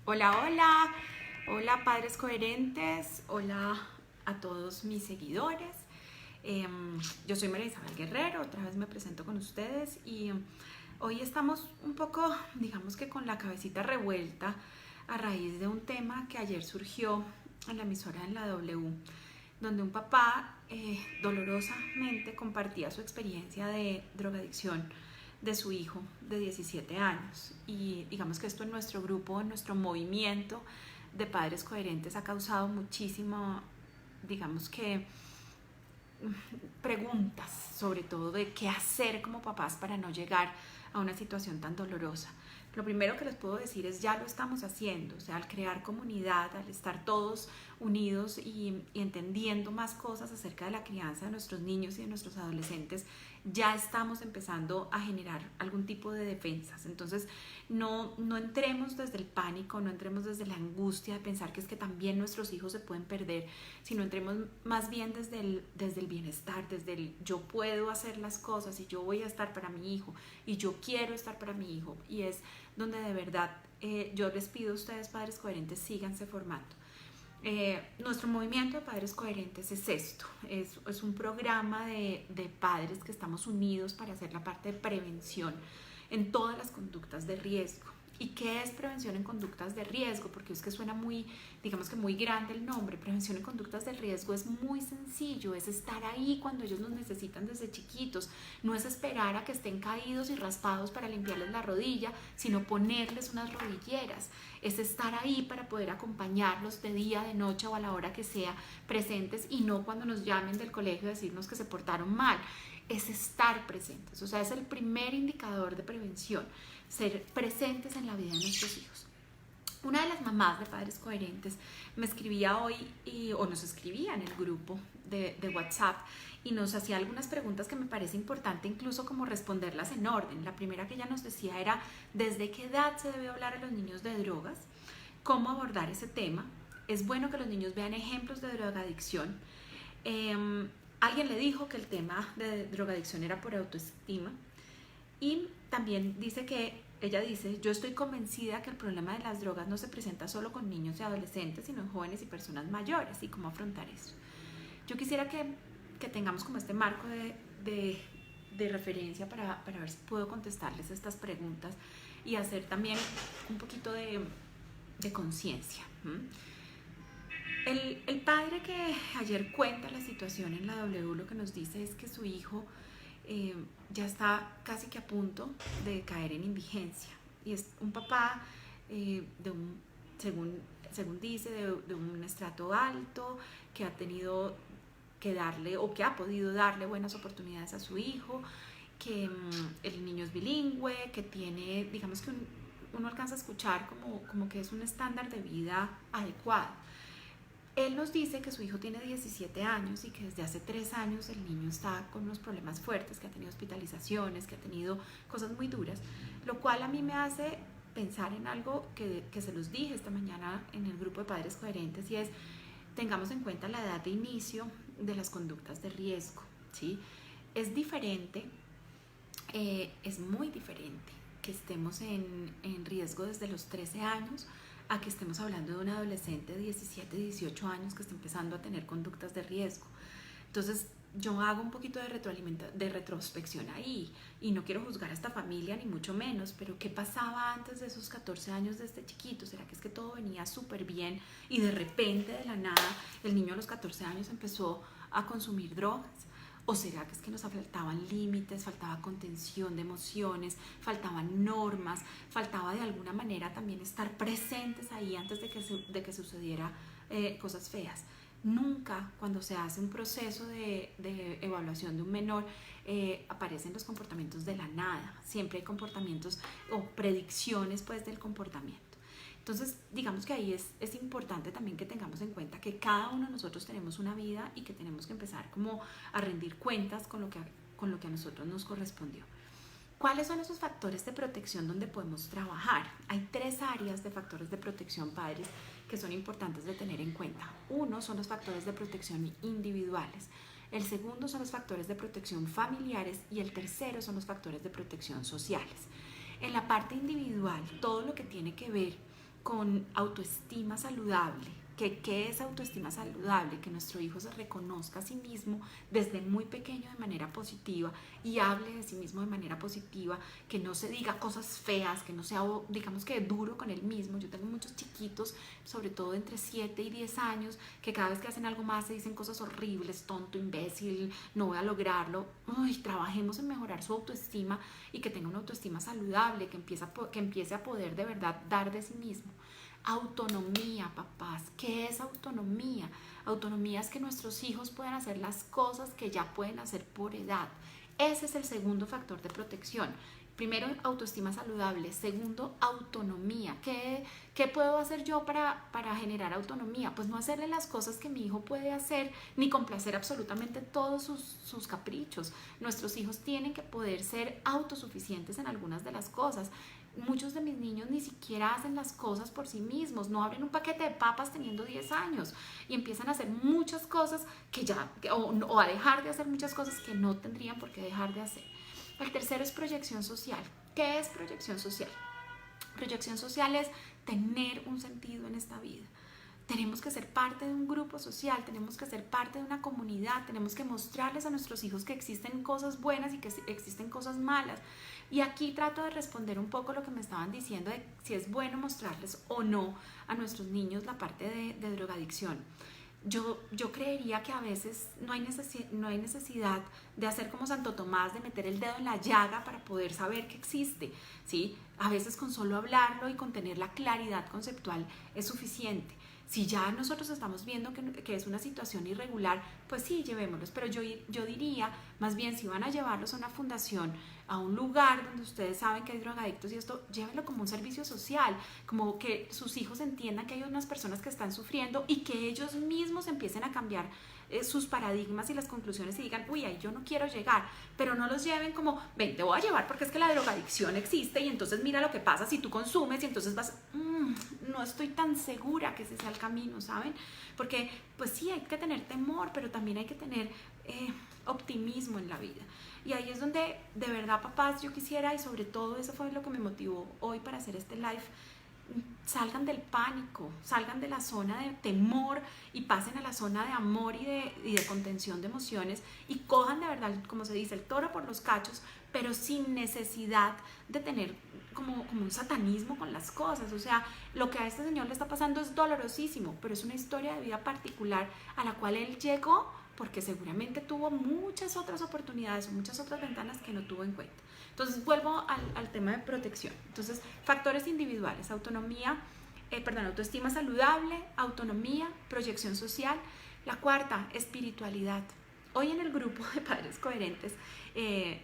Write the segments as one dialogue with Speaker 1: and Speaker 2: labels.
Speaker 1: Hola, hola, hola padres coherentes, hola a todos mis seguidores. Yo soy María Isabel Guerrero, otra vez me presento con ustedes y hoy estamos un poco, digamos que con la cabecita revuelta a raíz de un tema que ayer surgió en la emisora en la W, donde un papá dolorosamente compartía su experiencia de drogadicción de su hijo de 17 años. Y digamos que esto en nuestro grupo, en nuestro movimiento de padres coherentes ha causado muchísimo, digamos que preguntas, sobre todo de qué hacer como papás para no llegar a una situación tan dolorosa. Lo primero que les puedo decir es ya lo estamos haciendo, o sea, al crear comunidad, al estar todos unidos y entendiendo más cosas acerca de la crianza de nuestros niños y de nuestros adolescentes, ya estamos empezando a generar algún tipo de defensas. Entonces, no entremos desde el pánico, no entremos desde la angustia de pensar que es que también nuestros hijos se pueden perder, sino entremos más bien desde el bienestar, desde el yo puedo hacer las cosas y yo voy a estar para mi hijo y yo quiero estar para mi hijo. Y es donde de verdad yo les pido a ustedes, padres coherentes, síganse formando. Nuestro movimiento de padres coherentes es esto, es un programa de padres que estamos unidos para hacer la parte de prevención en todas las conductas de riesgo. ¿Y qué es prevención en conductas de riesgo? Porque es que suena muy, digamos que muy grande el nombre. Prevención en conductas de riesgo es muy sencillo, es estar ahí cuando ellos nos necesitan desde chiquitos. No es esperar a que estén caídos y raspados para limpiarles la rodilla, sino ponerles unas rodilleras. Es estar ahí para poder acompañarlos de día, de noche o a la hora que sea, presentes, y no cuando nos llamen del colegio a decirnos que se portaron mal. Es estar presentes, o sea, es el primer indicador de prevención, ser presentes en la vida de nuestros hijos. Una de las mamás de padres coherentes me escribía hoy, o nos escribía en el grupo de WhatsApp, y nos hacía algunas preguntas que me parece importante incluso como responderlas en orden. La primera que ella nos decía era: ¿desde qué edad se debe hablar a los niños de drogas? ¿Cómo abordar ese tema? Es bueno que los niños vean ejemplos de drogadicción. Alguien le dijo que el tema de drogadicción era por autoestima. Y también dice que, ella dice: yo estoy convencida que el problema de las drogas no se presenta solo con niños y adolescentes, sino en jóvenes y personas mayores. ¿Y cómo afrontar eso? Yo quisiera que tengamos como este marco de referencia para ver si puedo contestarles estas preguntas y hacer también un poquito de conciencia. El padre que ayer cuenta la situación en la W lo que nos dice es que su hijo ya está casi que a punto de caer en indigencia. Y es un papá de un, según dice, de un estrato alto, que ha tenido que darle o que ha podido darle buenas oportunidades a su hijo, que el niño es bilingüe, que tiene, digamos que uno alcanza a escuchar como que es un estándar de vida adecuado. Él nos dice que su hijo tiene 17 años y que desde hace 3 años el niño está con unos problemas fuertes, que ha tenido hospitalizaciones, que ha tenido cosas muy duras, lo cual a mí me hace pensar en algo que se los dije esta mañana en el grupo de padres coherentes, y es: tengamos en cuenta la edad de inicio de las conductas de riesgo, ¿sí? Es diferente, es muy diferente que estemos en riesgo desde los 13 años a que estemos hablando de un adolescente de 17, 18 años que está empezando a tener conductas de riesgo. Entonces, yo hago un poquito de retrospección ahí, y no quiero juzgar a esta familia ni mucho menos, pero ¿qué pasaba antes de esos 14 años de este chiquito? ¿Será que es que todo venía súper bien y de repente, de la nada, el niño a los 14 años empezó a consumir drogas? ¿O será que es que nos faltaban límites, faltaba contención de emociones, faltaban normas, faltaba de alguna manera también estar presentes ahí antes de que sucediera cosas feas? Nunca, cuando se hace un proceso de evaluación de un menor, aparecen los comportamientos de la nada. Siempre hay comportamientos o predicciones, pues, del comportamiento. Entonces, digamos que ahí es importante también que tengamos en cuenta que cada uno de nosotros tenemos una vida y que tenemos que empezar como a rendir cuentas con lo que a nosotros nos correspondió. ¿Cuáles son esos factores de protección donde podemos trabajar? Hay 3 áreas de factores de protección, padres, que son importantes de tener en cuenta. Uno son los factores de protección individuales. El segundo son los factores de protección familiares y el tercero son los factores de protección sociales. En la parte individual, todo lo que tiene que ver con autoestima saludable. ¿Qué es autoestima saludable? Que nuestro hijo se reconozca a sí mismo desde muy pequeño de manera positiva y hable de sí mismo de manera positiva, que no se diga cosas feas, que no sea, digamos que duro con él mismo. Yo tengo muchos chiquitos, sobre todo entre 7 y 10 años, que cada vez que hacen algo más se dicen cosas horribles, tonto, imbécil, no voy a lograrlo. Uy, trabajemos en mejorar su autoestima y que tenga una autoestima saludable, que empiece a poder de verdad dar de sí mismo. Autonomía, papás. ¿Qué es autonomía? Autonomía es que nuestros hijos puedan hacer las cosas que ya pueden hacer por edad. Ese es el segundo factor de protección. Primero, autoestima saludable. Segundo, autonomía. ¿Qué puedo hacer yo para generar autonomía? Pues no hacerle las cosas que mi hijo puede hacer, ni complacer absolutamente todos sus caprichos. Nuestros hijos tienen que poder ser autosuficientes en algunas de las cosas. Muchos de mis niños ni siquiera hacen las cosas por sí mismos, no abren un paquete de papas teniendo 10 años y empiezan a hacer muchas cosas o a dejar de hacer muchas cosas que no tendrían por qué dejar de hacer. El tercero es proyección social. ¿Qué es proyección social? Proyección social es tener un sentido en esta vida. Tenemos que ser parte de un grupo social, tenemos que ser parte de una comunidad, tenemos que mostrarles a nuestros hijos que existen cosas buenas y que existen cosas malas. Y aquí trato de responder un poco lo que me estaban diciendo de si es bueno mostrarles o no a nuestros niños la parte de drogadicción. Yo creería que a veces no hay necesidad de hacer como Santo Tomás, de meter el dedo en la llaga para poder saber que existe, ¿sí? A veces con solo hablarlo y con tener la claridad conceptual es suficiente. Si ya nosotros estamos viendo que es una situación irregular, pues sí, llevémoslos. Pero yo diría, más bien, si van a llevarlos a una fundación, a un lugar donde ustedes saben que hay drogadictos y esto, llévenlo como un servicio social, como que sus hijos entiendan que hay unas personas que están sufriendo y que ellos mismos empiecen a cambiar sus paradigmas y las conclusiones y digan, uy, ahí yo no quiero llegar, pero no los lleven como, ven, te voy a llevar porque es que la drogadicción existe y entonces mira lo que pasa si tú consumes y entonces vas, no estoy tan segura que ese sea el camino, ¿saben? Porque pues sí, hay que tener temor, pero también hay que tener optimismo en la vida. Y ahí es donde de verdad, papás, yo quisiera, y sobre todo eso fue lo que me motivó hoy para hacer este live, salgan del pánico, salgan de la zona de temor y pasen a la zona de amor y de contención de emociones y cojan de verdad, como se dice, el toro por los cachos, pero sin necesidad de tener como un satanismo con las cosas. O sea, lo que a este señor le está pasando es dolorosísimo, pero es una historia de vida particular a la cual él llegó porque seguramente tuvo muchas otras oportunidades o muchas otras ventanas que no tuvo en cuenta. Entonces vuelvo al tema de protección. Entonces, factores individuales, autoestima saludable, autonomía, proyección social. La cuarta, espiritualidad. Hoy en el grupo de Padres Coherentes,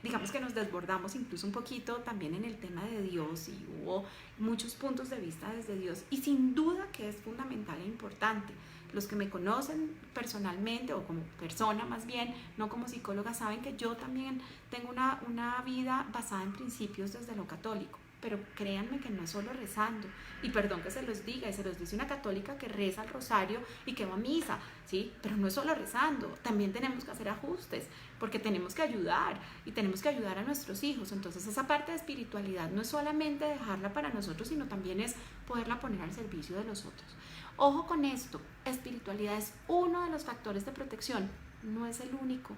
Speaker 1: digamos que nos desbordamos incluso un poquito también en el tema de Dios y hubo muchos puntos de vista desde Dios y sin duda que es fundamental e importante. Los que me conocen personalmente o como persona más bien, no como psicóloga, saben que yo también tengo una vida basada en principios desde lo católico. Pero créanme que no es solo rezando, y perdón que se los diga, y se los dice una católica que reza el rosario y que va a misa, ¿sí? Pero no es solo rezando, también tenemos que hacer ajustes, porque tenemos que ayudar, y tenemos que ayudar a nuestros hijos. Entonces esa parte de espiritualidad no es solamente dejarla para nosotros, sino también es poderla poner al servicio de los otros. Ojo con esto, espiritualidad es uno de los factores de protección, no es el único,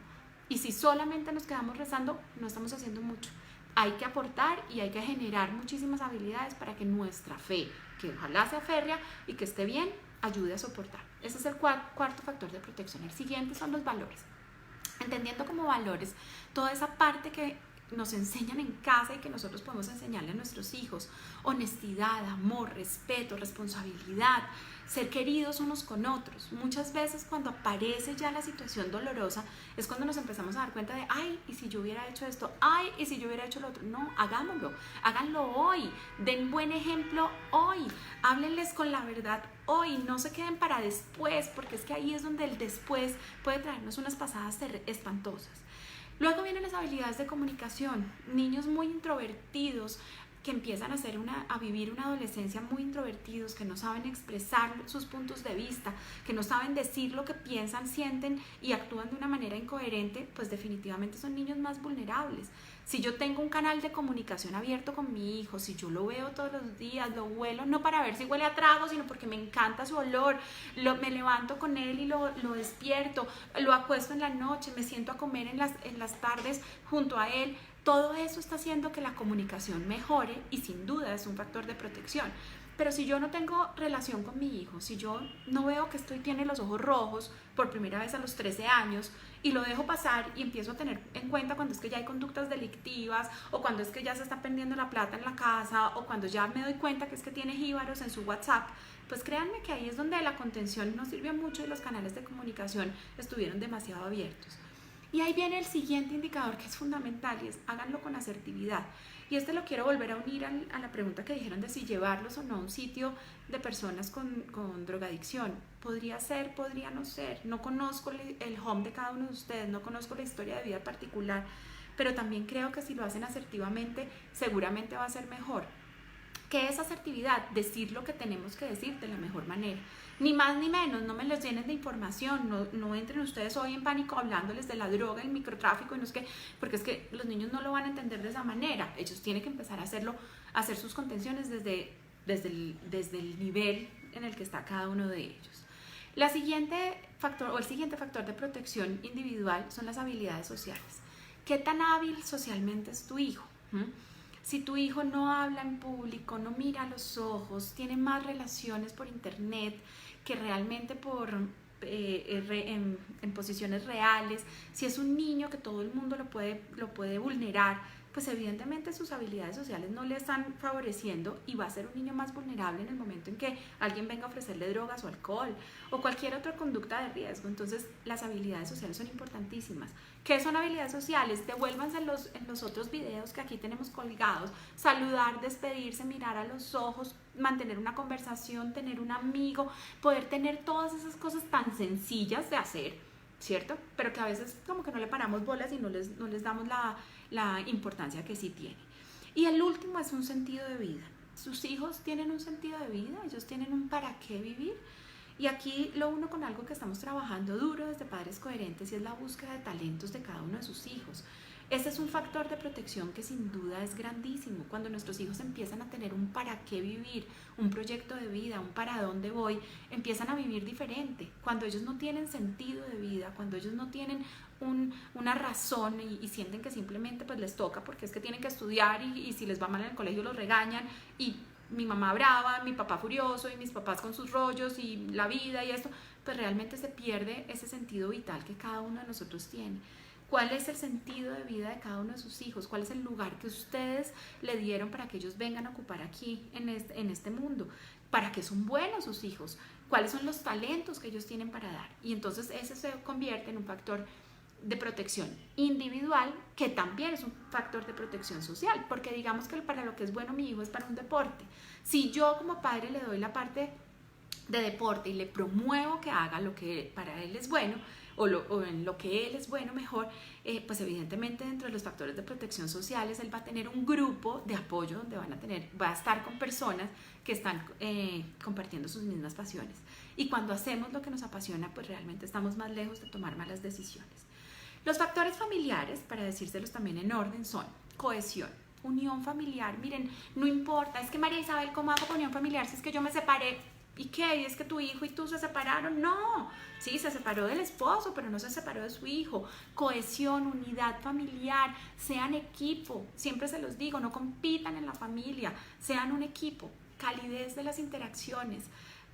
Speaker 1: y si solamente nos quedamos rezando, no estamos haciendo mucho. Hay que aportar y hay que generar muchísimas habilidades para que nuestra fe, que ojalá sea férrea y que esté bien, ayude a soportar. Ese es el cuarto factor de protección. El siguiente son los valores. Entendiendo como valores toda esa parte que nos enseñan en casa y que nosotros podemos enseñarle a nuestros hijos: honestidad, amor, respeto, responsabilidad, ser queridos unos con otros. Muchas veces cuando aparece ya la situación dolorosa es cuando nos empezamos a dar cuenta de, ay, ¿y si yo hubiera hecho esto? Ay, ¿y si yo hubiera hecho lo otro? No, hagámoslo, háganlo hoy, den buen ejemplo hoy, háblenles con la verdad hoy, no se queden para después, porque es que ahí es donde el después puede traernos unas pasadas espantosas. Luego vienen las habilidades de comunicación. Niños muy introvertidos que empiezan a vivir una adolescencia muy introvertidos, que no saben expresar sus puntos de vista, que no saben decir lo que piensan, sienten y actúan de una manera incoherente, pues definitivamente son niños más vulnerables. Si yo tengo un canal de comunicación abierto con mi hijo, si yo lo veo todos los días, lo huelo, no para ver si huele a trago, sino porque me encanta su olor, me levanto con él y lo despierto, lo acuesto en la noche, me siento a comer en las tardes junto a él, todo eso está haciendo que la comunicación mejore y sin duda es un factor de protección. Pero si yo no tengo relación con mi hijo, si yo no veo que tiene los ojos rojos por primera vez a los 13 años y lo dejo pasar y empiezo a tener en cuenta cuando es que ya hay conductas delictivas o cuando es que ya se está perdiendo la plata en la casa o cuando ya me doy cuenta que es que tiene jíbaros en su WhatsApp, pues créanme que ahí es donde la contención no sirvió mucho y los canales de comunicación estuvieron demasiado abiertos. Y ahí viene el siguiente indicador que es fundamental y es háganlo con asertividad. Y lo quiero volver a unir a la pregunta que dijeron de si llevarlos o no a un sitio de personas con drogadicción. Podría ser, podría no ser. No conozco el home de cada uno de ustedes, no conozco la historia de vida particular, pero también creo que si lo hacen asertivamente, seguramente va a ser mejor. ¿Qué es asertividad? Decir lo que tenemos que decir de la mejor manera. Ni más ni menos, no me los llenen de información, no entren ustedes hoy en pánico hablándoles de la droga, el microtráfico, y no es que, porque es que los niños no lo van a entender de esa manera. Ellos tienen que empezar a hacer sus contenciones desde el nivel en el que está cada uno de ellos. El siguiente factor de protección individual son las habilidades sociales. ¿Qué tan hábil socialmente es tu hijo? Si tu hijo no habla en público, no mira a los ojos, tiene más relaciones por internet que realmente en posiciones reales, si es un niño que todo el mundo lo puede vulnerar, pues evidentemente sus habilidades sociales no le están favoreciendo y va a ser un niño más vulnerable en el momento en que alguien venga a ofrecerle drogas o alcohol o cualquier otra conducta de riesgo. Entonces las habilidades sociales son importantísimas. ¿Qué son habilidades sociales? Devuélvanse en los otros videos que aquí tenemos colgados. Saludar, despedirse, mirar a los ojos, mantener una conversación, tener un amigo, poder tener todas esas cosas tan sencillas de hacer, ¿cierto? Pero que a veces como que no le paramos bolas y no les damos la importancia que sí tiene. Y el último es un sentido de vida. Sus hijos tienen un sentido de vida, ellos tienen un para qué vivir. Y aquí lo uno con algo que estamos trabajando duro desde Padres Coherentes y es la búsqueda de talentos de cada uno de sus hijos. Este es un factor de protección que sin duda es grandísimo. Cuando nuestros hijos empiezan a tener un para qué vivir, un proyecto de vida, un para dónde voy, empiezan a vivir diferente. Cuando ellos no tienen sentido de vida, cuando ellos no tienen una razón y sienten que simplemente pues les toca porque es que tienen que estudiar y si les va mal en el colegio los regañan y mi mamá brava, mi papá furioso y mis papás con sus rollos y la vida y esto, pues realmente se pierde ese sentido vital que cada uno de nosotros tiene. ¿Cuál es el sentido de vida de cada uno de sus hijos? ¿Cuál es el lugar que ustedes le dieron para que ellos vengan a ocupar aquí en este mundo? ¿Para qué son buenos sus hijos? ¿Cuáles son los talentos que ellos tienen para dar? Y entonces ese se convierte en un factor de protección individual que también es un factor de protección social, porque digamos que para lo que es bueno mi hijo es para un deporte. Si yo como padre le doy la parte de deporte y le promuevo que haga lo que para él es bueno o en lo que él es bueno mejor, pues evidentemente dentro de los factores de protección sociales él va a tener un grupo de apoyo donde va a estar con personas que están compartiendo sus mismas pasiones. Y cuando hacemos lo que nos apasiona, pues realmente estamos más lejos de tomar malas decisiones. Los factores familiares, para decírselos también en orden, son cohesión, unión familiar. Miren, no importa, es que María Isabel, ¿cómo hago con unión familiar si es que yo me separé? ¿Y qué? ¿Y es que tu hijo y tú se separaron? No, sí, se separó del esposo, pero no se separó de su hijo. Cohesión, unidad familiar, sean equipo, siempre se los digo, no compitan en la familia, sean un equipo, calidez de las interacciones.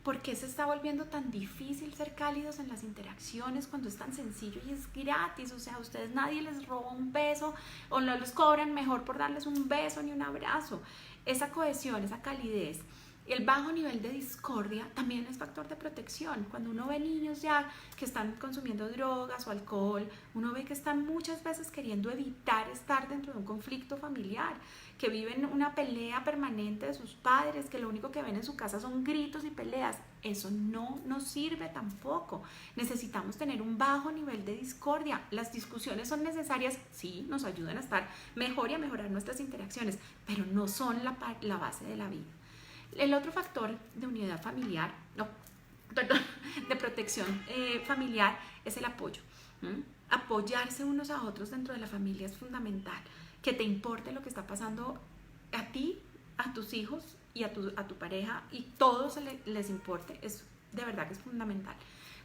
Speaker 1: ¿Por qué se está volviendo tan difícil ser cálidos en las interacciones cuando es tan sencillo y es gratis? O sea, a ustedes nadie les roba un beso o no les cobran mejor por darles un beso ni un abrazo. Esa cohesión, esa calidez. El bajo nivel de discordia también es factor de protección. Cuando uno ve niños ya que están consumiendo drogas o alcohol, uno ve que están muchas veces queriendo evitar estar dentro de un conflicto familiar, que viven una pelea permanente de sus padres, que lo único que ven en su casa son gritos y peleas. Eso no nos sirve tampoco. Necesitamos tener un bajo nivel de discordia. Las discusiones son necesarias, sí, nos ayudan a estar mejor y a mejorar nuestras interacciones, pero no son la base de la vida. El otro factor de unidad familiar, no, perdón, de protección familiar es el apoyo. Apoyarse unos a otros dentro de la familia es fundamental. Que te importe lo que está pasando a ti, a tus hijos y a tu pareja, y todos les importe, es de verdad que es fundamental.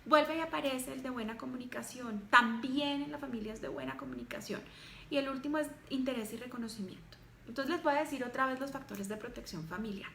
Speaker 1: Vuelve y aparece el de buena comunicación, también en la familia es de buena comunicación. Y el último es interés y reconocimiento. Entonces les voy a decir otra vez los factores de protección familiar: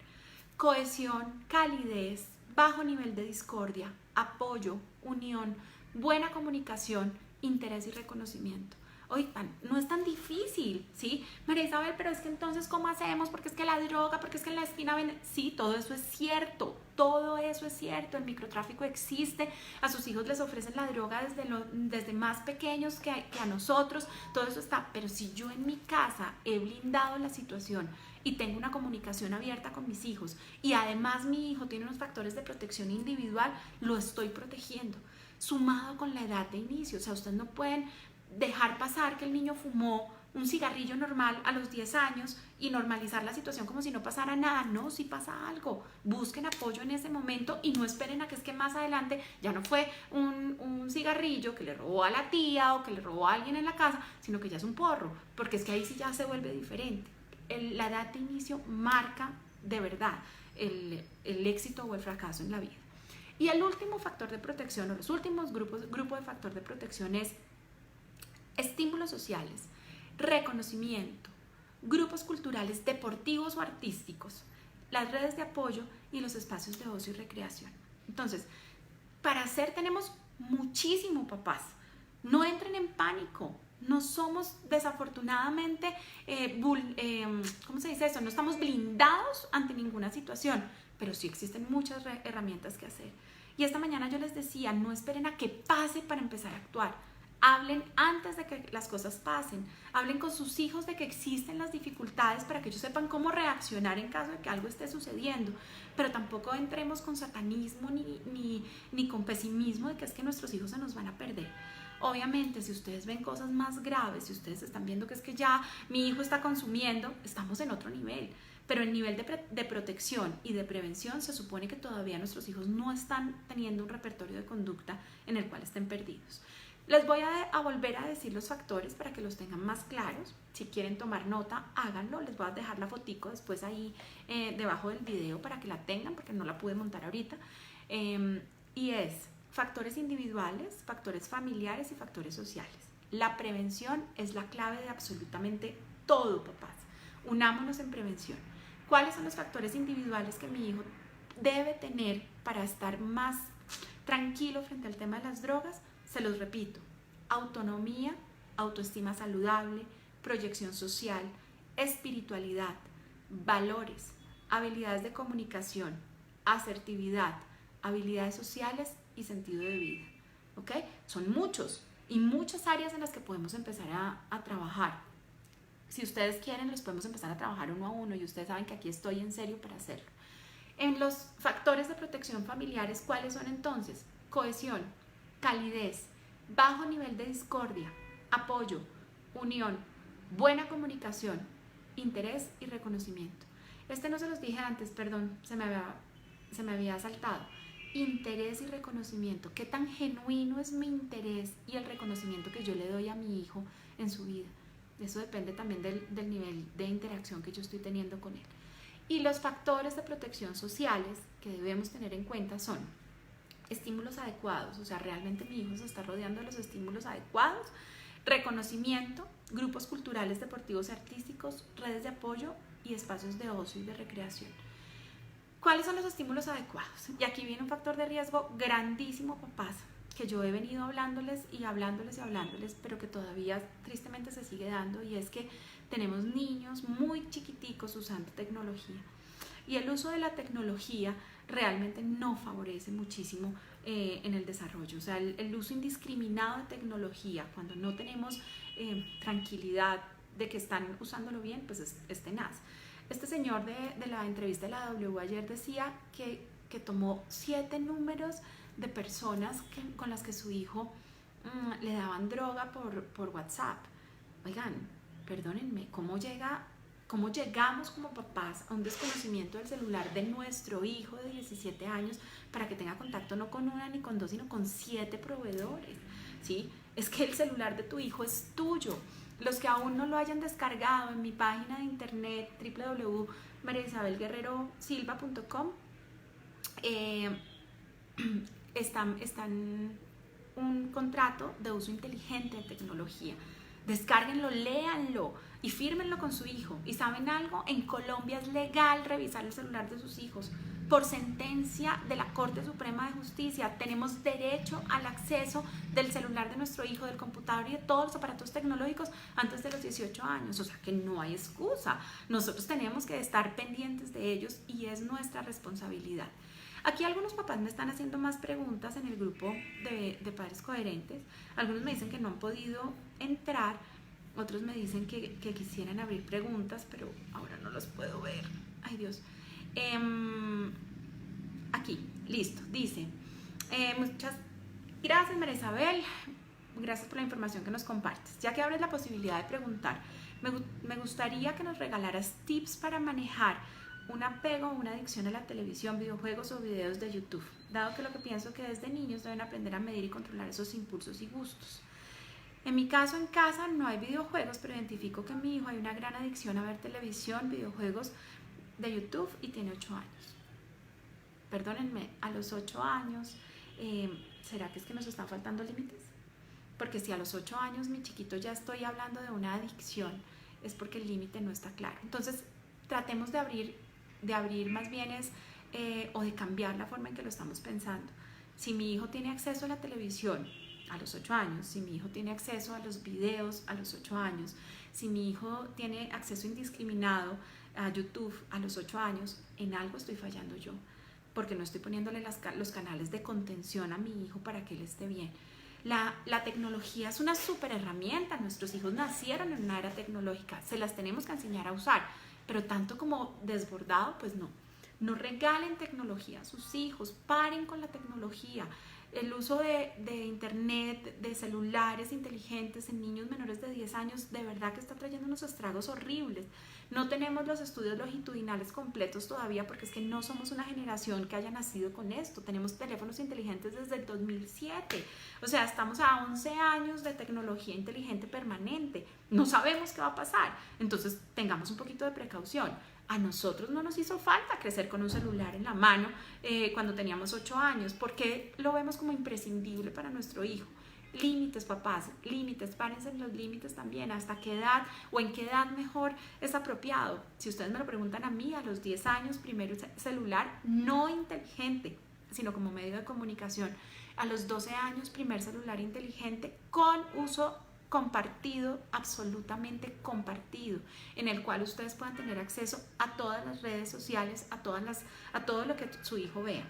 Speaker 1: cohesión, calidez, bajo nivel de discordia, apoyo, unión, buena comunicación, interés y reconocimiento. Oigan, no es tan difícil, ¿sí? María Isabel, pero es que entonces, ¿cómo hacemos? Porque es que la droga, porque es que en la esquina venden. Sí, todo eso es cierto, todo eso es cierto. El microtráfico existe, a sus hijos les ofrecen la droga desde más pequeños que a nosotros, todo eso está. Pero si yo en mi casa he blindado la situación y tengo una comunicación abierta con mis hijos, y además mi hijo tiene unos factores de protección individual, lo estoy protegiendo, sumado con la edad de inicio. O sea, ustedes no pueden dejar pasar que el niño fumó un cigarrillo normal a los 10 años y normalizar la situación como si no pasara nada. No, si pasa algo, busquen apoyo en ese momento y no esperen a que es que más adelante ya no fue un cigarrillo que le robó a la tía o que le robó a alguien en la casa, sino que ya es un porro, porque es que ahí sí ya se vuelve diferente. La edad de inicio marca de verdad el éxito o el fracaso en la vida. Y el último factor de protección, o los últimos grupos de factor de protección, es estímulos sociales, reconocimiento, grupos culturales, deportivos o artísticos, las redes de apoyo y los espacios de ocio y recreación. Entonces, para hacer tenemos muchísimo, papás. No entren en pánico. No somos desafortunadamente, ¿cómo se dice eso? No estamos blindados ante ninguna situación, pero sí existen muchas herramientas que hacer. Y esta mañana yo les decía, no esperen a que pase para empezar a actuar. Hablen antes de que las cosas pasen. Hablen con sus hijos de que existen las dificultades para que ellos sepan cómo reaccionar en caso de que algo esté sucediendo. Pero tampoco entremos con satanismo ni con pesimismo de que es que nuestros hijos se nos van a perder. Obviamente, si ustedes ven cosas más graves, si ustedes están viendo que es que ya mi hijo está consumiendo, estamos en otro nivel. Pero el nivel de protección y de prevención se supone que todavía nuestros hijos no están teniendo un repertorio de conducta en el cual estén perdidos. Les voy a volver a decir los factores para que los tengan más claros. Si quieren tomar nota, háganlo. Les voy a dejar la fotico después ahí debajo del video para que la tengan, porque no la pude montar ahorita. Y es factores individuales, factores familiares y factores sociales. La prevención es la clave de absolutamente todo, papás. Unámonos en prevención. ¿Cuáles son los factores individuales que mi hijo debe tener para estar más tranquilo frente al tema de las drogas? Se los repito: autonomía, autoestima saludable, proyección social, espiritualidad, valores, habilidades de comunicación, asertividad, habilidades sociales y sentido de vida. ¿Ok? Son muchos y muchas áreas en las que podemos empezar a trabajar. Si ustedes quieren, los podemos empezar a trabajar uno a uno, y ustedes saben que aquí estoy en serio para hacerlo. En los factores de protección familiares, ¿cuáles son entonces? Cohesión, calidez, bajo nivel de discordia, apoyo, unión, buena comunicación, interés y reconocimiento. Este no se los dije antes, perdón, se me había saltado. Interés y reconocimiento. ¿Qué tan genuino es mi interés y el reconocimiento que yo le doy a mi hijo en su vida? Eso depende también del nivel de interacción que yo estoy teniendo con él. Y los factores de protección sociales que debemos tener en cuenta son estímulos adecuados, o sea, realmente mi hijo se está rodeando de los estímulos adecuados, reconocimiento, grupos culturales, deportivos y artísticos, redes de apoyo y espacios de ocio y de recreación. ¿Cuáles son los estímulos adecuados? Y aquí viene un factor de riesgo grandísimo, papás, que yo he venido hablándoles, pero que todavía tristemente se sigue dando, y es que tenemos niños muy chiquiticos usando tecnología. y el uso de la tecnología realmente no favorece muchísimo en el desarrollo. O sea, el uso indiscriminado de tecnología, cuando no tenemos tranquilidad de que están usándolo bien, pues es tenaz. Este señor de la entrevista de la W ayer decía que tomó 7 números de personas con las que su hijo le daban droga por WhatsApp. Oigan, perdónenme, ¿cómo llegamos como papás a un desconocimiento del celular de nuestro hijo de 17 años para que tenga contacto no con una ni con dos, sino con 7 proveedores? ¿Sí? Es que el celular de tu hijo es tuyo. Los que aún no lo hayan descargado, en mi página de internet www.mariaisabelguerrerosilva.com están un contrato de uso inteligente de tecnología. Descárguenlo, léanlo y fírmenlo con su hijo. ¿Y saben algo? En Colombia es legal revisar el celular de sus hijos. Por sentencia de la Corte Suprema de Justicia, tenemos derecho al acceso del celular de nuestro hijo, del computador y de todos los aparatos tecnológicos antes de los 18 años. O sea que no hay excusa. Nosotros tenemos que estar pendientes de ellos y es nuestra responsabilidad. Aquí algunos papás me están haciendo más preguntas en el grupo de padres coherentes. Algunos me dicen que no han podido entrar, otros me dicen que quisieran abrir preguntas, pero ahora no los puedo ver. Ay, Dios. Aquí, listo, dice, muchas gracias, María Isabel, gracias por la información que nos compartes. Ya que abres la posibilidad de preguntar, me gustaría que nos regalaras tips para manejar un apego o una adicción a la televisión, videojuegos o videos de YouTube, dado que lo que pienso que desde niños deben aprender a medir y controlar esos impulsos y gustos. En mi caso, en casa no hay videojuegos, pero identifico que en mi hijo hay una gran adicción a ver televisión, videojuegos de YouTube y tiene 8 años. Perdónenme, a los 8 años, ¿será que es que nos están faltando límites? Porque si a los 8 años mi chiquito ya estoy hablando de una adicción, es porque el límite no está claro. Entonces, tratemos de abrir más bien o de cambiar la forma en que lo estamos pensando. Si mi hijo tiene acceso a la televisión a los 8 años, si mi hijo tiene acceso a los videos a los 8 años, si mi hijo tiene acceso indiscriminado a YouTube a los 8 años, en algo estoy fallando yo, porque no estoy poniéndole los canales de contención a mi hijo para que él esté bien. La tecnología es una súper herramienta, nuestros hijos nacieron en una era tecnológica, se las tenemos que enseñar a usar, pero tanto como desbordado, pues no. No regalen tecnología a sus hijos, paren con la tecnología. El uso de internet, de celulares inteligentes en niños menores de 10 años, de verdad que está trayendo unos estragos horribles. No tenemos los estudios longitudinales completos todavía porque es que no somos una generación que haya nacido con esto. Tenemos teléfonos inteligentes desde el 2007. O sea, estamos a 11 años de tecnología inteligente permanente. No sabemos qué va a pasar. Entonces, tengamos un poquito de precaución. A nosotros no nos hizo falta crecer con un celular en la mano cuando teníamos 8 años. ¿Por qué lo vemos como imprescindible para nuestro hijo? Límites, papás, límites, párense en los límites también. ¿Hasta qué edad o en qué edad mejor es apropiado? Si ustedes me lo preguntan a mí, a los 10 años, primero celular no inteligente, sino como medio de comunicación. A los 12 años, primer celular inteligente con uso compartido, absolutamente compartido, en el cual ustedes puedan tener acceso a todas las redes sociales, a todo lo que su hijo vea.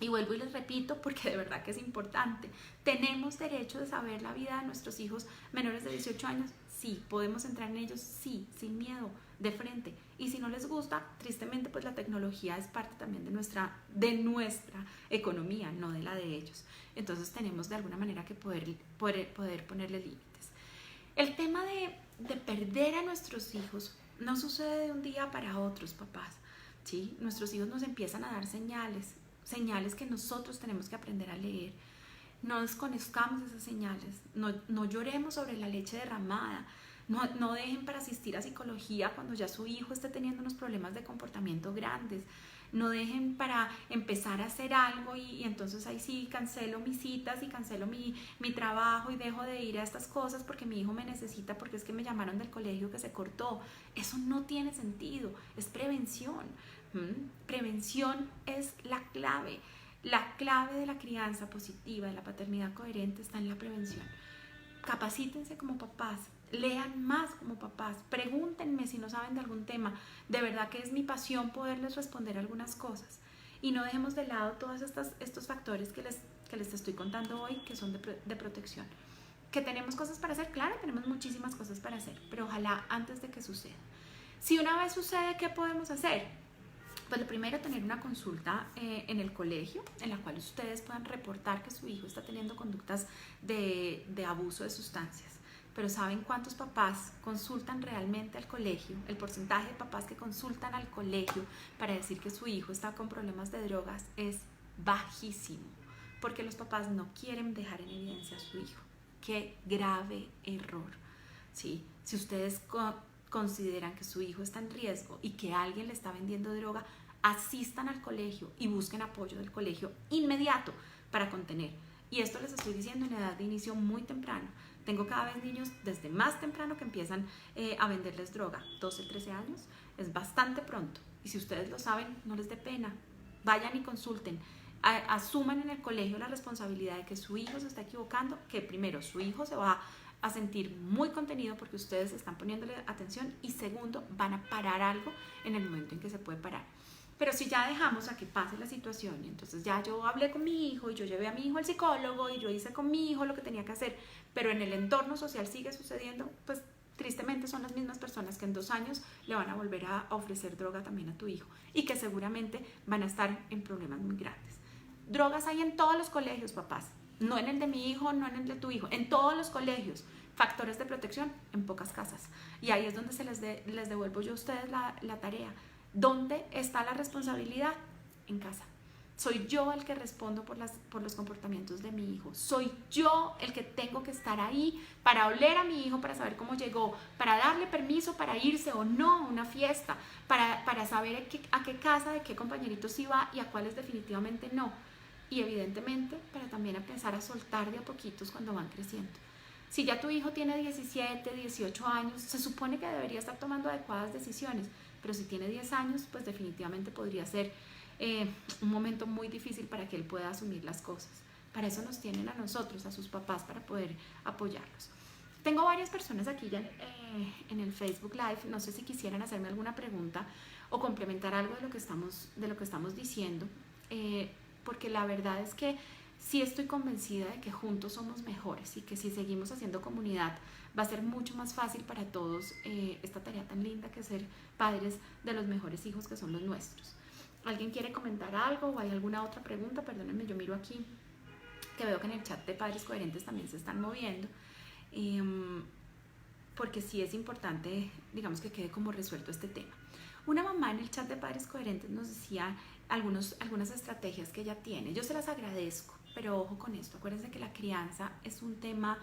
Speaker 1: Y vuelvo y les repito porque de verdad que es importante. ¿Tenemos derecho de saber la vida de nuestros hijos menores de 18 años? Sí. ¿Podemos entrar en ellos? Sí, sin miedo, de frente. Y si no les gusta, tristemente pues la tecnología es parte también de nuestra economía, no de la de ellos. Entonces tenemos de alguna manera que poder ponerle límites. El tema de perder a nuestros hijos no sucede de un día para otros, papás, ¿sí? Nuestros hijos nos empiezan a dar señales que nosotros tenemos que aprender a leer. No desconozcamos esas señales, no lloremos sobre la leche derramada, no dejen para asistir a psicología cuando ya su hijo esté teniendo unos problemas de comportamiento grandes. No dejen para empezar a hacer algo y entonces ahí sí cancelo mis citas y cancelo mi trabajo y dejo de ir a estas cosas porque mi hijo me necesita, porque es que me llamaron del colegio que se cortó. Eso no tiene sentido, es prevención. Prevención es la clave. La clave de la crianza positiva, de la paternidad coherente está en la prevención. Capacítense como papás, Lean más como papás, pregúntenme si no saben de algún tema. De verdad que es mi pasión poderles responder algunas cosas. Y no dejemos de lado todos estos factores que les estoy contando hoy, que son de protección. ¿Que tenemos cosas para hacer? Claro, tenemos muchísimas cosas para hacer, pero ojalá antes de que suceda. Si una vez sucede, ¿qué podemos hacer? Pues lo primero, tener una consulta en el colegio, en la cual ustedes puedan reportar que su hijo está teniendo conductas de abuso de sustancias. Pero ¿saben cuántos papás consultan realmente al colegio? El porcentaje de papás que consultan al colegio para decir que su hijo está con problemas de drogas es bajísimo, porque los papás no quieren dejar en evidencia a su hijo. ¡Qué grave error! ¿Sí? Si ustedes consideran que su hijo está en riesgo y que alguien le está vendiendo droga, asistan al colegio y busquen apoyo del colegio inmediato para contener. Y esto les estoy diciendo en edad de inicio muy temprano. Tengo cada vez niños desde más temprano que empiezan a venderles droga, 12, 13 años, es bastante pronto. Y si ustedes lo saben, no les dé pena, vayan y consulten. Asuman en el colegio la responsabilidad de que su hijo se está equivocando, que primero su hijo se va a sentir muy contenido porque ustedes están poniéndole atención, y segundo, van a parar algo en el momento en que se puede parar. Pero si ya dejamos a que pase la situación, y entonces ya yo hablé con mi hijo y yo llevé a mi hijo al psicólogo y yo hice con mi hijo lo que tenía que hacer, pero en el entorno social sigue sucediendo, pues tristemente son las mismas personas que en 2 años le van a volver a ofrecer droga también a tu hijo y que seguramente van a estar en problemas muy grandes. Drogas hay en todos los colegios, papás, no en el de mi hijo, no en el de tu hijo, en todos los colegios. Factores de protección en pocas casas. Y ahí es donde les devuelvo yo a ustedes la tarea. ¿Dónde está la responsabilidad? En casa. Soy yo el que respondo por los comportamientos de mi hijo. Soy yo el que tengo que estar ahí para oler a mi hijo, para saber cómo llegó, para darle permiso para irse o no a una fiesta, para saber a qué casa, de qué compañeritos sí va y a cuáles definitivamente no. Y evidentemente para también empezar a soltar de a poquitos cuando van creciendo. Si ya tu hijo tiene 17, 18 años, se supone que debería estar tomando adecuadas decisiones, pero si tiene 10 años, pues definitivamente podría ser un momento muy difícil para que él pueda asumir las cosas. Para eso nos tienen a nosotros, a sus papás, para poder apoyarlos. Tengo varias personas aquí ya en el Facebook Live, no sé si quisieran hacerme alguna pregunta o complementar algo de lo que estamos diciendo, porque la verdad es que sí estoy convencida de que juntos somos mejores y que si seguimos haciendo comunidad va a ser mucho más fácil para todos esta tarea tan linda que es ser padres de los mejores hijos que son los nuestros. ¿Alguien quiere comentar algo o hay alguna otra pregunta? Perdónenme, yo miro aquí que veo que en el chat de Padres Coherentes también se están moviendo, porque sí es importante, digamos, que quede como resuelto este tema. Una mamá en el chat de Padres Coherentes nos decía algunas estrategias que ella tiene. Yo se las agradezco, pero ojo con esto, acuérdense que la crianza es un tema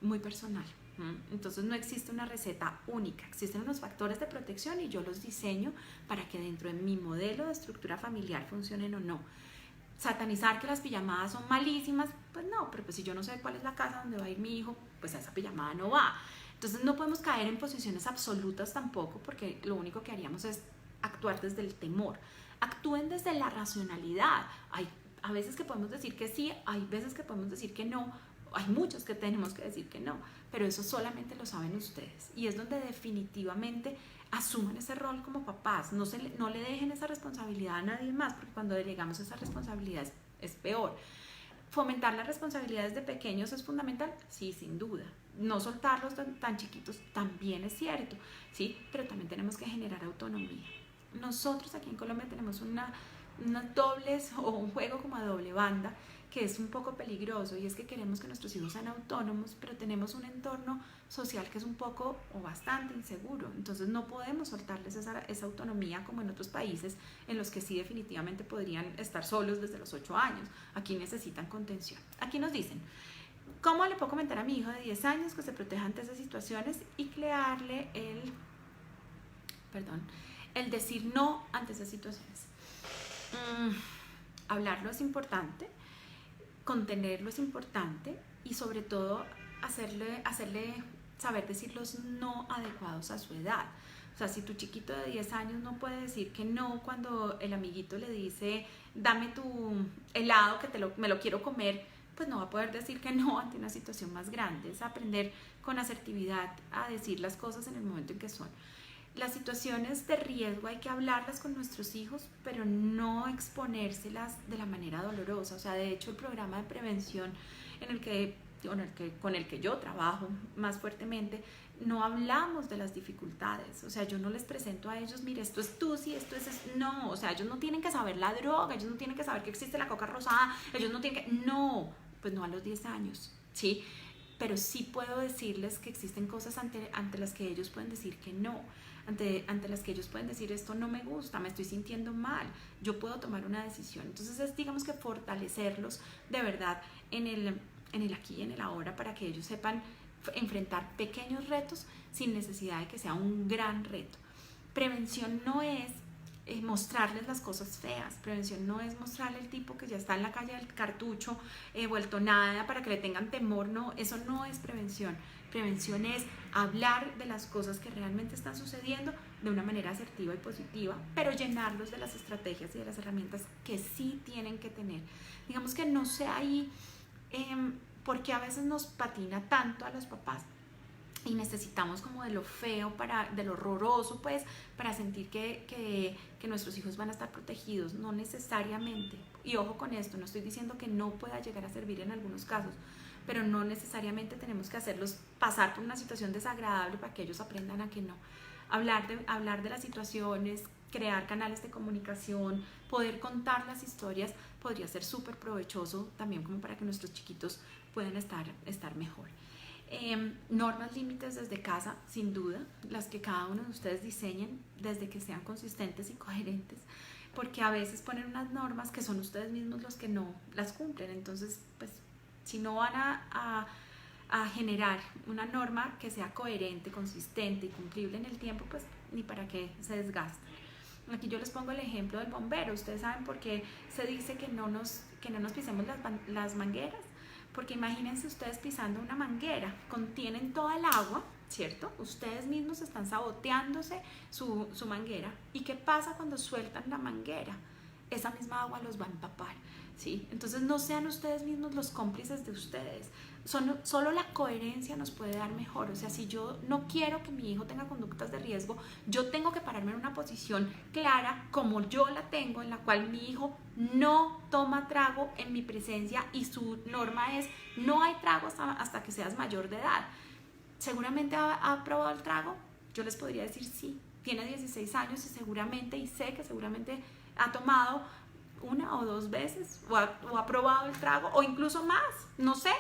Speaker 1: muy personal. Entonces no existe una receta única, existen unos factores de protección y yo los diseño para que dentro de mi modelo de estructura familiar funcionen o no. Satanizar que las pijamadas son malísimas, pues no, pero pues si yo no sé cuál es la casa donde va a ir mi hijo, pues a esa pijamada no va. Entonces no podemos caer en posiciones absolutas tampoco, porque lo único que haríamos es actuar desde el temor. Actúen desde la racionalidad. Hay a veces que podemos decir que sí, hay veces que podemos decir que no, hay muchos que tenemos que decir que no, pero eso solamente lo saben ustedes, y es donde definitivamente asuman ese rol como papás. No le dejen esa responsabilidad a nadie más, porque cuando delegamos esa responsabilidad es peor. Fomentar las responsabilidades de pequeños es fundamental, sí, sin duda. No soltarlos tan chiquitos también es cierto, sí, pero también tenemos que generar autonomía. Nosotros aquí en Colombia tenemos unas dobles o un juego como a doble banda que es un poco peligroso, y es que queremos que nuestros hijos sean autónomos, pero tenemos un entorno social que es un poco o bastante inseguro. Entonces no podemos soltarles esa autonomía como en otros países en los que sí definitivamente podrían estar solos desde los 8 años. Aquí necesitan contención. Aquí nos dicen: ¿cómo le puedo comentar a mi hijo de 10 años que se proteja ante esas situaciones y crearle el decir no ante esas situaciones? Hablarlo es importante, contenerlo es importante, y sobre todo hacerle saber decir los no adecuados a su edad. O sea, si tu chiquito de 10 años no puede decir que no cuando el amiguito le dice: dame tu helado que me lo quiero comer, pues no va a poder decir que no ante una situación más grande. Es aprender con asertividad a decir las cosas en el momento en que son. Las situaciones de riesgo hay que hablarlas con nuestros hijos, pero no exponérselas de la manera dolorosa. O sea, de hecho, el programa de prevención con el que yo trabajo más fuertemente, no hablamos de las dificultades. O sea, yo no les presento a ellos, mire, esto es TUSI, esto es... No, o sea, ellos no tienen que saber la droga, ellos no tienen que saber que existe la coca rosada, ellos no tienen que... No, pues no a los 10 años, ¿sí? Pero sí puedo decirles que existen cosas ante las que ellos pueden decir que no, ante las que ellos pueden decir esto no me gusta, me estoy sintiendo mal, yo puedo tomar una decisión. Entonces es, digamos que fortalecerlos de verdad en el aquí y en el ahora, para que ellos sepan enfrentar pequeños retos sin necesidad de que sea un gran reto. Prevención no es mostrarles las cosas feas. Prevención no es mostrarle el tipo que ya está en la calle del cartucho, vuelto nada, para que le tengan temor. No, eso no es prevención. Prevención es hablar de las cosas que realmente están sucediendo de una manera asertiva y positiva, pero llenarlos de las estrategias y de las herramientas que sí tienen que tener. Digamos que no sé ahí porque a veces nos patina tanto a los papás y necesitamos como de lo feo, de lo horroroso, pues, para sentir que nuestros hijos van a estar protegidos. No necesariamente. Y ojo con esto, no estoy diciendo que no pueda llegar a servir en algunos casos, pero no necesariamente tenemos que hacerlos pasar por una situación desagradable para que ellos aprendan a que no. Hablar de las situaciones, crear canales de comunicación, poder contar las historias, podría ser súper provechoso también como para que nuestros chiquitos puedan estar mejor. Normas, límites desde casa, sin duda, las que cada uno de ustedes diseñen, desde que sean consistentes y coherentes, porque a veces ponen unas normas que son ustedes mismos los que no las cumplen. Entonces, pues, si no van a generar una norma que sea coherente, consistente y cumplible en el tiempo, pues ni para qué se desgastan. Aquí yo les pongo el ejemplo del bombero. Ustedes saben por qué se dice que no nos pisemos las mangueras. Porque imagínense ustedes pisando una manguera, contienen toda el agua, ¿cierto? Ustedes mismos están saboteándose su manguera. ¿Y qué pasa cuando sueltan la manguera? Esa misma agua los va a empapar, ¿sí? Entonces no sean ustedes mismos los cómplices de ustedes. Solo la coherencia nos puede dar mejor. O sea, si yo no quiero que mi hijo tenga conductas de riesgo, yo tengo que pararme en una posición clara, como yo la tengo, en la cual mi hijo no toma trago en mi presencia y su norma es no hay trago hasta que seas mayor de edad. ¿Seguramente ha probado el trago? Yo les podría decir sí. Tiene 16 años y sé que seguramente ha tomado una o dos veces o ha probado el trago o incluso más, no sé.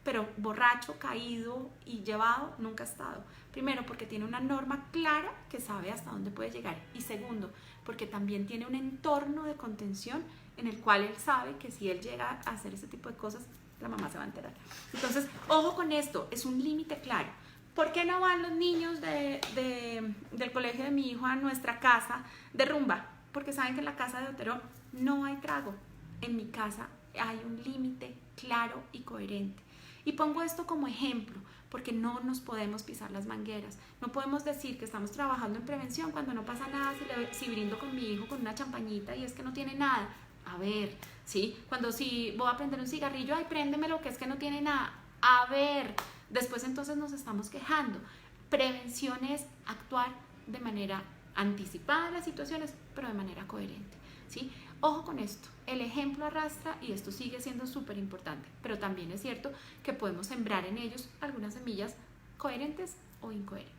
Speaker 1: Pero borracho, caído y llevado nunca ha estado. Primero, porque tiene una norma clara que sabe hasta dónde puede llegar. Y segundo, porque también tiene un entorno de contención en el cual él sabe que si él llega a hacer ese tipo de cosas, la mamá se va a enterar. Entonces, ojo con esto, es un límite claro. ¿Por qué no van los niños del colegio de mi hijo a nuestra casa de rumba? Porque saben que en la casa de Otero no hay trago. En mi casa hay un límite claro y coherente. Y pongo esto como ejemplo, porque no nos podemos pisar las mangueras. No podemos decir que estamos trabajando en prevención cuando no pasa nada si brindo con mi hijo con una champañita y es que no tiene nada. A ver, ¿sí? Cuando si voy a prender un cigarrillo, ay, préndemelo, que es que no tiene nada. A ver, después entonces nos estamos quejando. Prevención es actuar de manera anticipada en las situaciones, pero de manera coherente, ¿sí? Ojo con esto, el ejemplo arrastra y esto sigue siendo súper importante, pero también es cierto que podemos sembrar en ellos algunas semillas coherentes o incoherentes.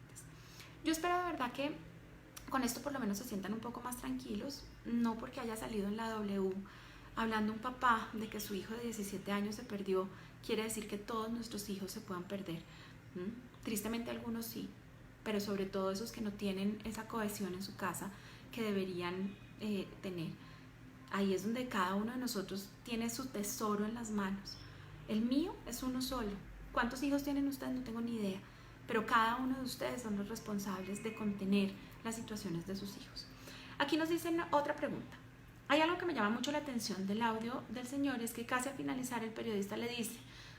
Speaker 1: Yo espero de verdad que con esto por lo menos se sientan un poco más tranquilos, no porque haya salido en la W hablando un papá de que su hijo de 17 años se perdió, quiere decir que todos nuestros hijos se puedan perder. Tristemente algunos sí, pero sobre todo esos que no tienen esa cohesión en su casa que deberían tener. Ahí es donde cada uno de nosotros tiene su tesoro en las manos. El mío es uno solo. ¿Cuántos hijos tienen ustedes? No tengo ni idea. Pero cada uno de ustedes son los responsables de contener las situaciones de sus hijos. Aquí nos dicen otra pregunta. Hay algo que me llama mucho la atención del audio del señor, es que casi al finalizar el periodista le dice: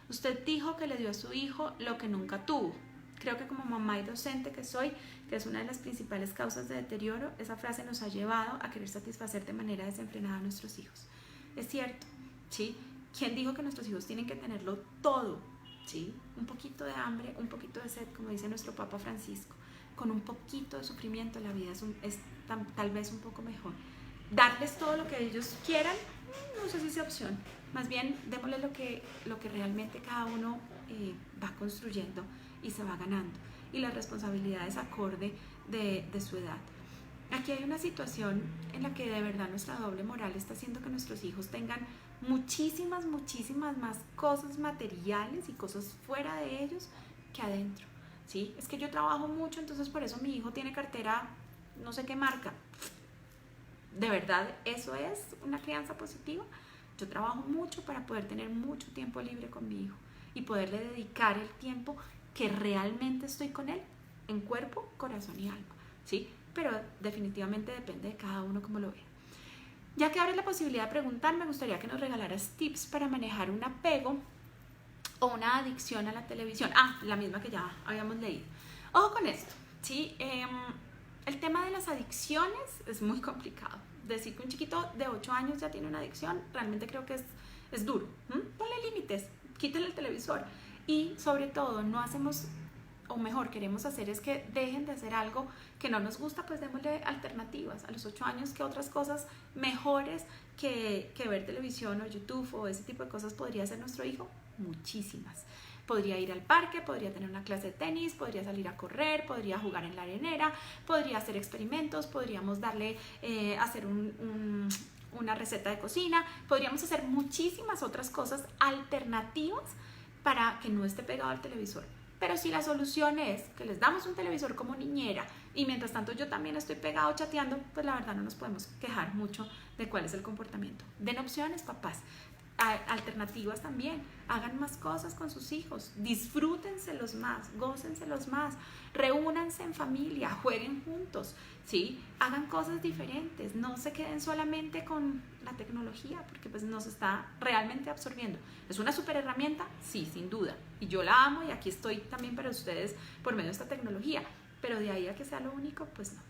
Speaker 1: usted dijo que le dio a su hijo lo que nunca tuvo. Creo que como mamá y docente que soy, que es una de las principales causas de deterioro, esa frase nos ha llevado a querer satisfacer de manera desenfrenada a nuestros hijos. Es cierto, ¿sí? ¿Quién dijo que nuestros hijos tienen que tenerlo todo? ¿Sí? Un poquito de hambre, un poquito de sed, como dice nuestro Papa Francisco. Con un poquito de sufrimiento la vida es tal vez un poco mejor. Darles todo lo que ellos quieran, no sé si sea opción. Más bien, démosle lo que realmente cada uno va construyendo y se va ganando. Y las responsabilidades acorde de su edad. Aquí hay una situación en la que de verdad nuestra doble moral está haciendo que nuestros hijos tengan muchísimas más cosas materiales y cosas fuera de ellos que adentro, ¿sí? Es que yo trabajo mucho, entonces por eso mi hijo tiene cartera no sé qué marca. ¿De verdad eso es una crianza positiva? Yo trabajo mucho para poder tener mucho tiempo libre con mi hijo y poderle dedicar el tiempo que realmente estoy con él, en cuerpo, corazón y alma, ¿sí? Pero definitivamente depende de cada uno cómo lo vea. Ya que abres la posibilidad de preguntar, me gustaría que nos regalaras tips para manejar un apego o una adicción a la televisión. La misma que ya habíamos leído. Ojo con esto, ¿sí? El tema de las adicciones es muy complicado. Decir que un chiquito de 8 años ya tiene una adicción, realmente creo que es duro. Ponle límites, quítale el televisor. Y sobre todo, no hacemos, o mejor, queremos hacer es que dejen de hacer algo que no nos gusta, pues démosle alternativas. A los 8 años, ¿qué otras cosas mejores que ver televisión o YouTube o ese tipo de cosas podría hacer nuestro hijo? Muchísimas. Podría ir al parque, podría tener una clase de tenis, podría salir a correr, podría jugar en la arenera, podría hacer experimentos, podríamos darle, hacer una receta de cocina, podríamos hacer muchísimas otras cosas alternativas para que no esté pegado al televisor. Pero si la solución es que les damos un televisor como niñera y mientras tanto yo también estoy pegado chateando, pues la verdad no nos podemos quejar mucho de cuál es el comportamiento. Den opciones, papás. Alternativas también, hagan más cosas con sus hijos, disfrútenselos más, gócenselos más, reúnanse en familia, jueguen juntos, ¿sí? Hagan cosas diferentes, no se queden solamente con la tecnología porque pues nos está realmente absorbiendo. ¿Es una súper herramienta? Sí, sin duda, y yo la amo y aquí estoy también para ustedes por medio de esta tecnología, pero de ahí a que sea lo único, pues no.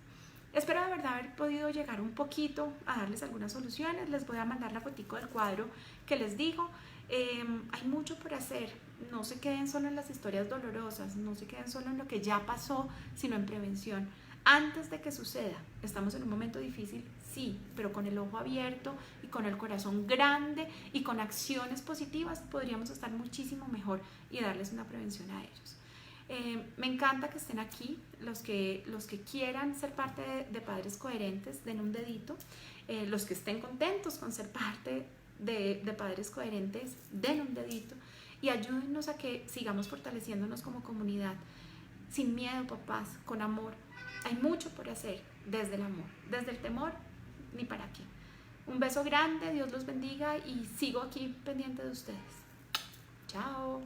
Speaker 1: Espero de verdad haber podido llegar un poquito a darles algunas soluciones. Les voy a mandar la fotico del cuadro que les digo. Hay mucho por hacer. No se queden solo en las historias dolorosas, no se queden solo en lo que ya pasó, sino en prevención. Antes de que suceda, estamos en un momento difícil, sí, pero con el ojo abierto y con el corazón grande y con acciones positivas podríamos estar muchísimo mejor y darles una prevención a ellos. Me encanta que estén aquí, los que quieran ser parte de Padres Coherentes, den un dedito, los que estén contentos con ser parte de Padres Coherentes, den un dedito y ayúdennos a que sigamos fortaleciéndonos como comunidad, sin miedo, papás, con amor. Hay mucho por hacer desde el amor, desde el temor, ni para qué. Un beso grande, Dios los bendiga y sigo aquí pendiente de ustedes. Chao.